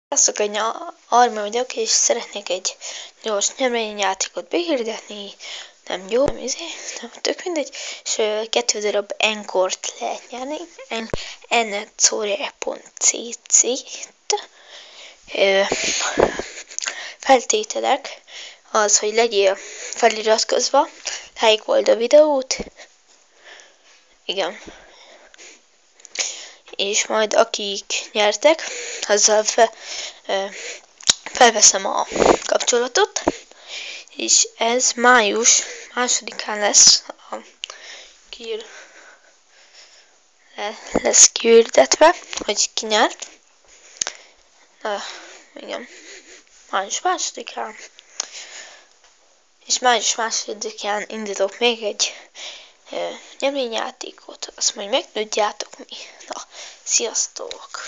Sziasztok, egy Armi vagyok, és szeretnék egy gyors nyereményjátékot behirdetni. Nem jó, nem tök mindegy. És 2 darab Encore-t lehet nyerni. ncore.cc-t. Feltételek az, hogy legyél feliratkozva, lájkold a videót. Igen. És majd akik nyertek, azzal felveszem a kapcsolatot, és ez május 2-án lesz kihirdetve, hogy ki nyert. Igen, május 2-án. És május 2-án indítok még egy nyereményjátékot, azt majd megtudjátok mi. Na, sziasztok!